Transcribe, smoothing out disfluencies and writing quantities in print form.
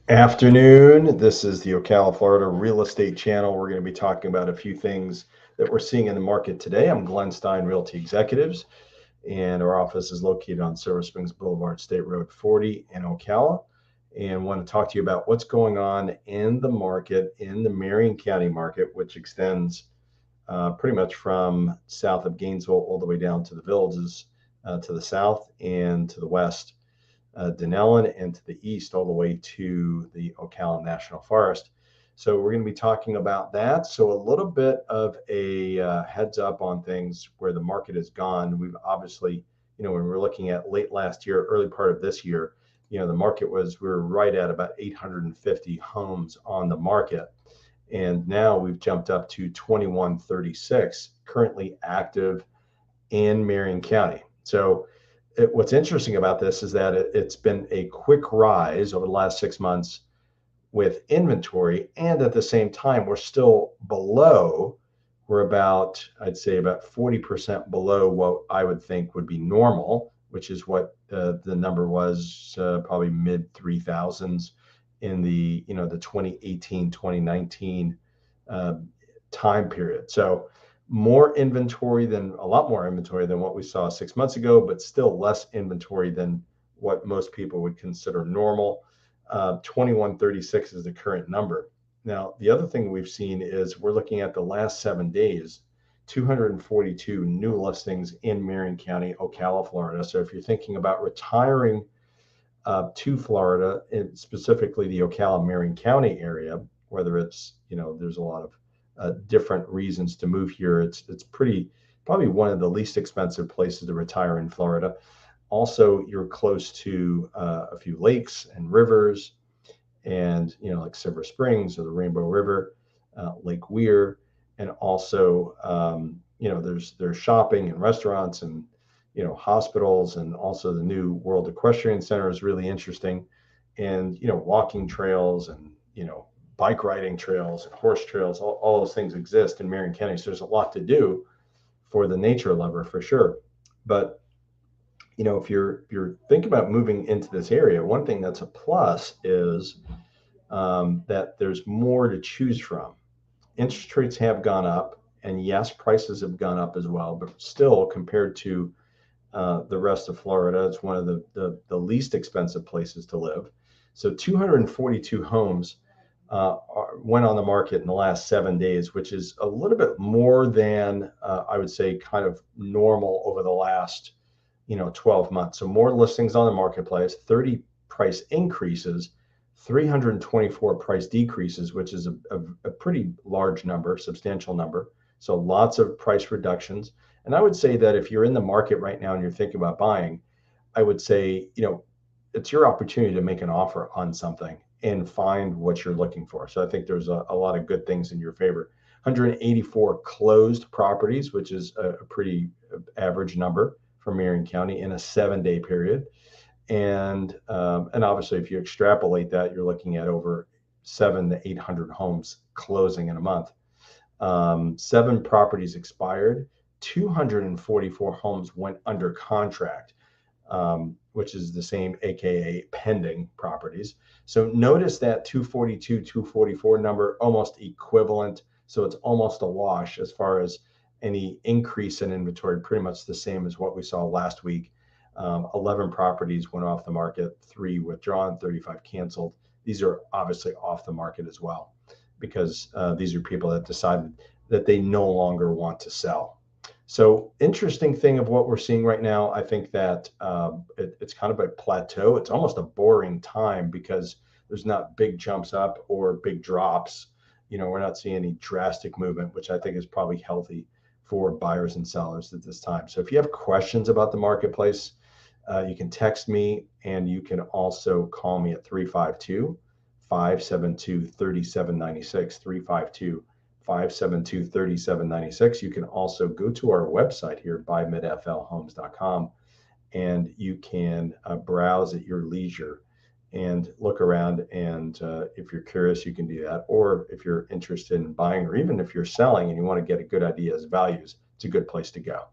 Afternoon. This is the Ocala Florida Real Estate Channel. We're going to be talking about a few things that we're seeing in the market today. I'm Glenn Stein, Realty Executives, and our office is located on Silver Springs Boulevard, State Road 40 in Ocala. And want to talk to you about what's going on in the market, in the Marion County market, which extends pretty much from south of Gainesville all the way down to the villages to the south and to the west. Denellen, and to the east all the way to the Ocala National Forest. So we're going to be talking about that. So a little bit of a heads up on things where the market has gone. We've obviously, when we're looking at late last year, early part of this year, the market we were right at about 850 homes on the market. And now we've jumped up to 2136 currently active in Marion County. So what's interesting about this is that it's been a quick rise over the last 6 months with inventory, and at the same time, we're about, I'd say about 40% below what I would think would be normal, which is what the number was probably mid 3000s in the 2018, 2019 time period. So a lot more inventory than what we saw 6 months ago, but still less inventory than what most people would consider normal. 2136 is the current number. Now, the other thing we've seen is we're looking at the last 7 days, 242 new listings in Marion County, Ocala, Florida. So if you're thinking about retiring to Florida, and specifically the Ocala, Marion County area, whether it's, there's a lot of different reasons to move here. It's probably one of the least expensive places to retire in Florida. Also, you're close to a few lakes and rivers, and like Silver Springs or the Rainbow River, Lake Weir, and also there's shopping and restaurants and hospitals, and also the new World Equestrian Center is really interesting, and walking trails and bike riding trails and horse trails, all those things exist in Marion County. So there's a lot to do for the nature lover for sure. But if you're thinking about moving into this area, one thing that's a plus is that there's more to choose from. Interest rates have gone up, and yes, prices have gone up as well, but still compared to the rest of Florida, it's one of the least expensive places to live. So 242 homes went on the market in the last 7 days, which is a little bit more than I would say kind of normal over the last 12 months. So more listings on the marketplace, 30 price increases, 324 price decreases, which is a pretty large number, substantial number. So lots of price reductions. And I would say that if you're in the market right now and you're thinking about buying, I would say, it's your opportunity to make an offer on something and find what you're looking for. So I think there's a lot of good things in your favor. 184 closed properties, which is a pretty average number for Marion County in a 7-day period. And obviously, if you extrapolate that, you're looking at over 700 to 800 homes closing in a month. 7 properties expired. 244 homes went under contract, which is the same, AKA pending properties. So notice that 242, 244 number almost equivalent. So it's almost a wash as far as any increase in inventory, pretty much the same as what we saw last week. 11 properties went off the market, 3 withdrawn, 35 canceled. These are obviously off the market as well, because these are people that decided that they no longer want to sell. So interesting thing of what we're seeing right now, I think that it's kind of a plateau. It's almost a boring time because there's not big jumps up or big drops. We're not seeing any drastic movement, which I think is probably healthy for buyers and sellers at this time. So if you have questions about the marketplace, you can text me, and you can also call me at 352-572-3796, 352-572-3796. You can also go to our website here, buymidflhomes.com, and you can browse at your leisure and look around. And if you're curious, you can do that. Or if you're interested in buying, or even if you're selling and you want to get a good idea as values, it's a good place to go.